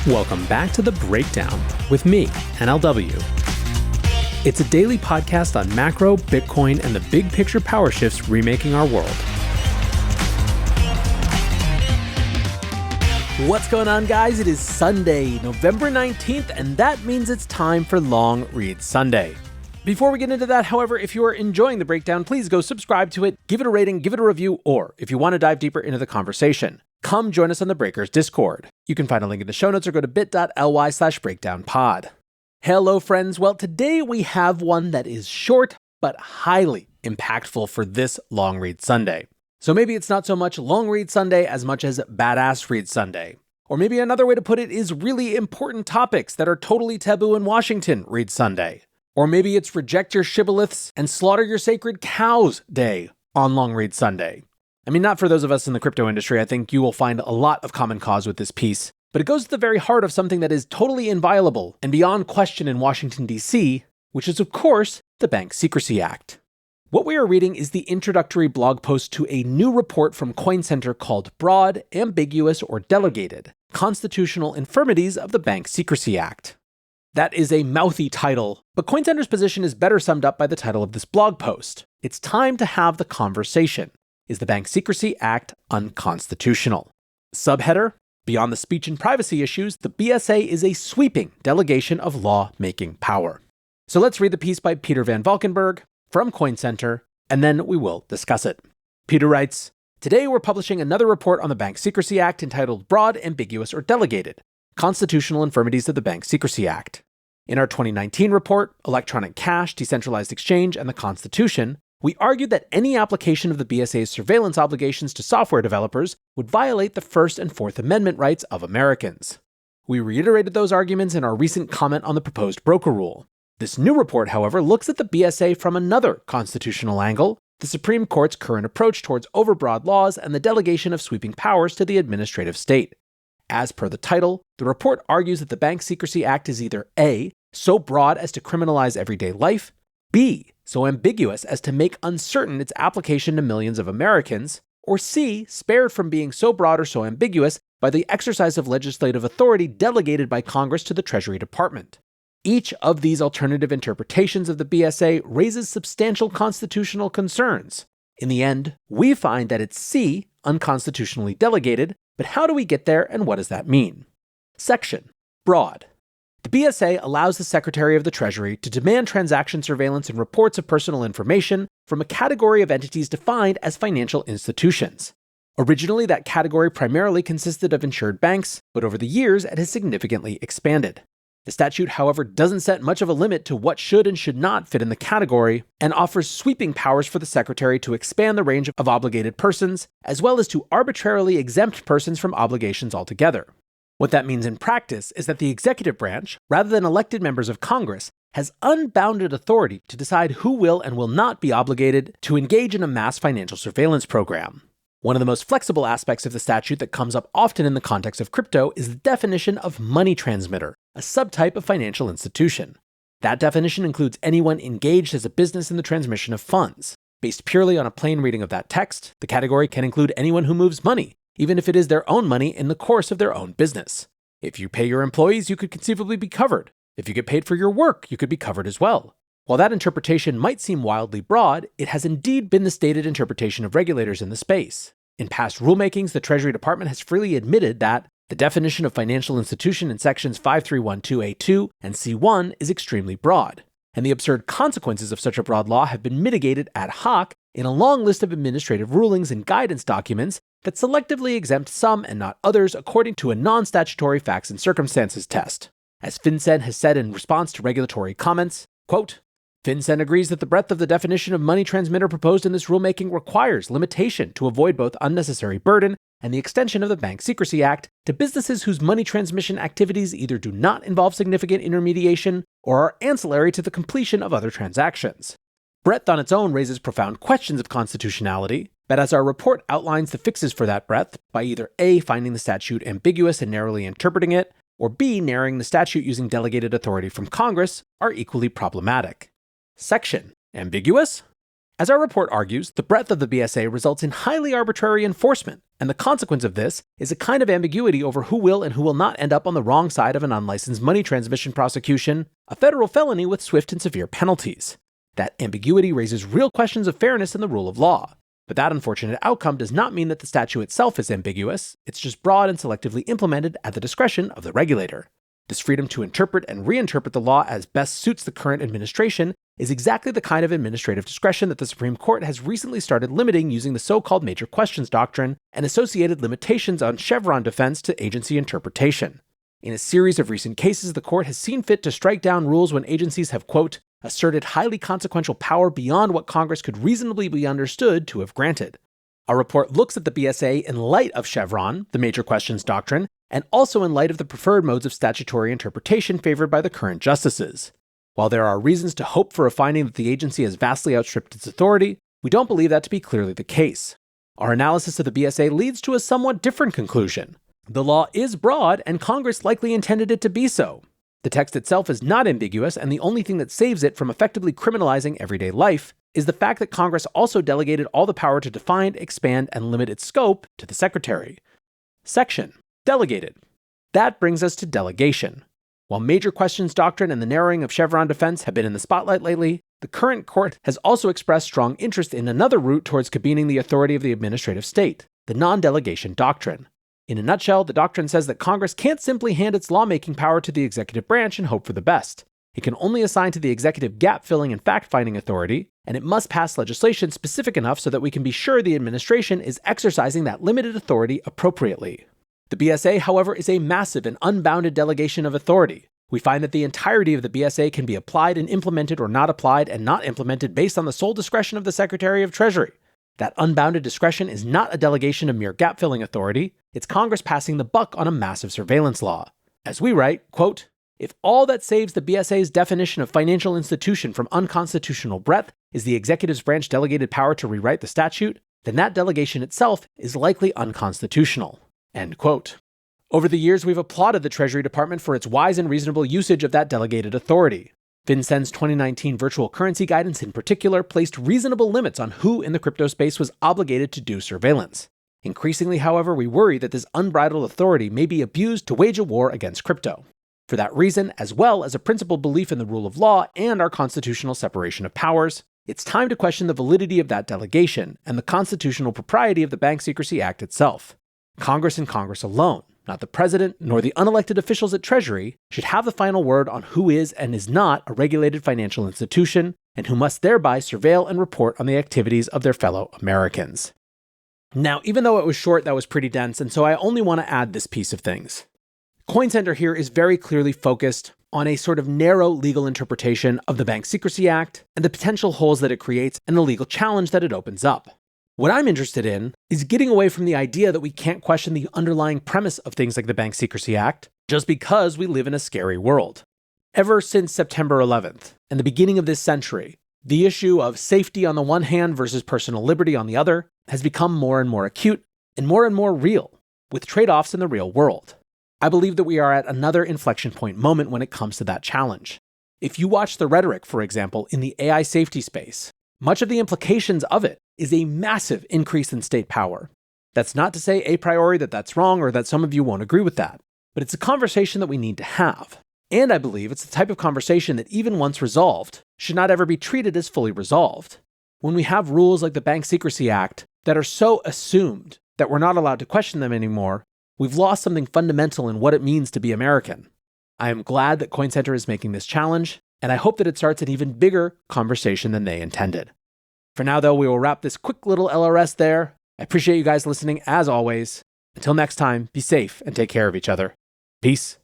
Welcome back to The Breakdown with me, NLW. It's a daily podcast on macro, Bitcoin, and the big picture power shifts remaking our world. What's going on, guys? It is Sunday, November 19th, and that means it's time for Long Read Sunday. Before we get into that, however, if you are enjoying The Breakdown, please go subscribe to it, give it a rating, give it a review, or if you want to dive deeper into the conversation, come join us on the Breakers Discord. You can find a link in the show notes or go to bit.ly/breakdownpod. Hello, friends. Well, today we have one that is short, but highly impactful for this Long Read Sunday. So maybe it's not so much Long Read Sunday as much as Badass Read Sunday. Or maybe another way to put it is really important topics that are totally taboo in Washington Read Sunday. Or maybe it's Reject Your Shibboleths and Slaughter Your Sacred Cows Day on Long Read Sunday. I mean, not for those of us in the crypto industry. I think you will find a lot of common cause with this piece, but it goes to the very heart of something that is totally inviolable and beyond question in Washington, D.C., which is, of course, the Bank Secrecy Act. What we are reading is the introductory blog post to a new report from Coin Center called Broad, Ambiguous, or Delegated: Constitutional Infirmities of the Bank Secrecy Act. That is a mouthy title, but Coin Center's position is better summed up by the title of this blog post. It's time to have the conversation. Is the Bank Secrecy Act unconstitutional? Subheader: Beyond the speech and privacy issues, the BSA is a sweeping delegation of law-making power. So let's read the piece by Peter Van Valkenburg from Coin Center, and then we will discuss it. Peter writes, "Today we're publishing another report on the Bank Secrecy Act entitled Broad, Ambiguous, or Delegated: Constitutional Infirmities of the Bank Secrecy Act. In our 2019 report, Electronic Cash, Decentralized Exchange, and the Constitution, we argued that any application of the BSA's surveillance obligations to software developers would violate the First and Fourth Amendment rights of Americans. We reiterated those arguments in our recent comment on the proposed broker rule. This new report, however, looks at the BSA from another constitutional angle: the Supreme Court's current approach towards overbroad laws and the delegation of sweeping powers to the administrative state. As per the title, the report argues that the Bank Secrecy Act is either A, so broad as to criminalize everyday life, B, so ambiguous as to make uncertain its application to millions of Americans, or C, spared from being so broad or so ambiguous by the exercise of legislative authority delegated by Congress to the Treasury Department. Each of these alternative interpretations of the BSA raises substantial constitutional concerns. In the end, we find that it's C, unconstitutionally delegated, but how do we get there and what does that mean? Section: Broad. The BSA allows the Secretary of the Treasury to demand transaction surveillance and reports of personal information from a category of entities defined as financial institutions. Originally, that category primarily consisted of insured banks, but over the years, it has significantly expanded. The statute, however, doesn't set much of a limit to what should and should not fit in the category, and offers sweeping powers for the Secretary to expand the range of obligated persons, as well as to arbitrarily exempt persons from obligations altogether. What that means in practice is that the executive branch, rather than elected members of Congress, has unbounded authority to decide who will and will not be obligated to engage in a mass financial surveillance program. One of the most flexible aspects of the statute that comes up often in the context of crypto is the definition of money transmitter, a subtype of financial institution. That definition includes anyone engaged as a business in the transmission of funds. Based purely on a plain reading of that text, the category can include anyone who moves money, even if it is their own money in the course of their own business. If you pay your employees, you could conceivably be covered. If you get paid for your work, you could be covered as well. While that interpretation might seem wildly broad, it has indeed been the stated interpretation of regulators in the space. In past rulemakings, the Treasury Department has freely admitted that the definition of financial institution in sections 5312A2 and C1 is extremely broad, and the absurd consequences of such a broad law have been mitigated ad hoc in a long list of administrative rulings and guidance documents that selectively exempt some and not others according to a non-statutory facts and circumstances test. As FinCEN has said in response to regulatory comments, quote, FinCEN agrees that the breadth of the definition of money transmitter proposed in this rulemaking requires limitation to avoid both unnecessary burden and the extension of the Bank Secrecy Act to businesses whose money transmission activities either do not involve significant intermediation or are ancillary to the completion of other transactions. Breadth on its own raises profound questions of constitutionality, but as our report outlines the fixes for that breadth by either A, finding the statute ambiguous and narrowly interpreting it, or B, narrowing the statute using delegated authority from Congress, are equally problematic. Section: Ambiguous? As our report argues, the breadth of the BSA results in highly arbitrary enforcement, And the consequence of this is a kind of ambiguity over who will and who will not end up on the wrong side of an unlicensed money transmission prosecution, a federal felony with swift and severe penalties. That ambiguity raises real questions of fairness in the rule of law. But that unfortunate outcome does not mean that the statute itself is ambiguous, it's just broad and selectively implemented at the discretion of the regulator. This freedom to interpret and reinterpret the law as best suits the current administration is exactly the kind of administrative discretion that the Supreme Court has recently started limiting using the so-called major questions doctrine and associated limitations on Chevron defense to agency interpretation. In a series of recent cases, the court has seen fit to strike down rules when agencies have, quote, asserted highly consequential power beyond what Congress could reasonably be understood to have granted. Our report looks at the BSA in light of Chevron, the major questions doctrine, and also in light of the preferred modes of statutory interpretation favored by the current justices. While there are reasons to hope for a finding that the agency has vastly outstripped its authority, we don't believe that to be clearly the case. Our analysis of the BSA leads to a somewhat different conclusion. The law is broad, and Congress likely intended it to be so. The text itself is not ambiguous, and the only thing that saves it from effectively criminalizing everyday life is the fact that Congress also delegated all the power to define, expand, and limit its scope to the Secretary. Section: Delegated. That brings us to delegation. While major questions doctrine and the narrowing of Chevron defense have been in the spotlight lately, the current court has also expressed strong interest in another route towards cabining the authority of the administrative state, the non-delegation doctrine. In a nutshell, the doctrine says that Congress can't simply hand its lawmaking power to the executive branch and hope for the best. It can only assign to the executive gap-filling and fact-finding authority, and it must pass legislation specific enough so that we can be sure the administration is exercising that limited authority appropriately. The BSA, however, is a massive and unbounded delegation of authority. We find that the entirety of the BSA can be applied and implemented or not applied and not implemented based on the sole discretion of the Secretary of Treasury. That unbounded discretion is not a delegation of mere gap-filling authority, it's Congress passing the buck on a massive surveillance law. As we write, quote, if all that saves the BSA's definition of financial institution from unconstitutional breadth is the executive's branch delegated power to rewrite the statute, then that delegation itself is likely unconstitutional. End quote. Over the years, we've applauded the Treasury Department for its wise and reasonable usage of that delegated authority. FinCEN's 2019 virtual currency guidance in particular placed reasonable limits on who in the crypto space was obligated to do surveillance. Increasingly, however, we worry that this unbridled authority may be abused to wage a war against crypto. For that reason, as well as a principled belief in the rule of law and our constitutional separation of powers, it's time to question the validity of that delegation and the constitutional propriety of the Bank Secrecy Act itself. Congress and Congress alone, not the president nor the unelected officials at Treasury, should have the final word on who is and is not a regulated financial institution, and who must thereby surveil and report on the activities of their fellow Americans. Now, even though it was short, that was pretty dense, and so I only want to add this piece of things. Coin Center here is very clearly focused on a sort of narrow legal interpretation of the Bank Secrecy Act and the potential holes that it creates and the legal challenge that it opens up. What I'm interested in is getting away from the idea that we can't question the underlying premise of things like the Bank Secrecy Act just because we live in a scary world. Ever since September 11th and the beginning of this century, the issue of safety on the one hand versus personal liberty on the other has become more and more acute and more real, with trade-offs in the real world. I believe that we are at another inflection point moment when it comes to that challenge. If you watch the rhetoric, for example, in the AI safety space, much of the implications of it is a massive increase in state power. That's not to say a priori that that's wrong or that some of you won't agree with that, but it's a conversation that we need to have. And I believe it's the type of conversation that even once resolved, should not ever be treated as fully resolved. When we have rules like the Bank Secrecy Act that are so assumed that we're not allowed to question them anymore, we've lost something fundamental in what it means to be American. I am glad that Coin Center is making this challenge, and I hope that it starts an even bigger conversation than they intended. For now, though, we will wrap this quick little LRS there. I appreciate you guys listening as always. Until next time, be safe and take care of each other. Peace.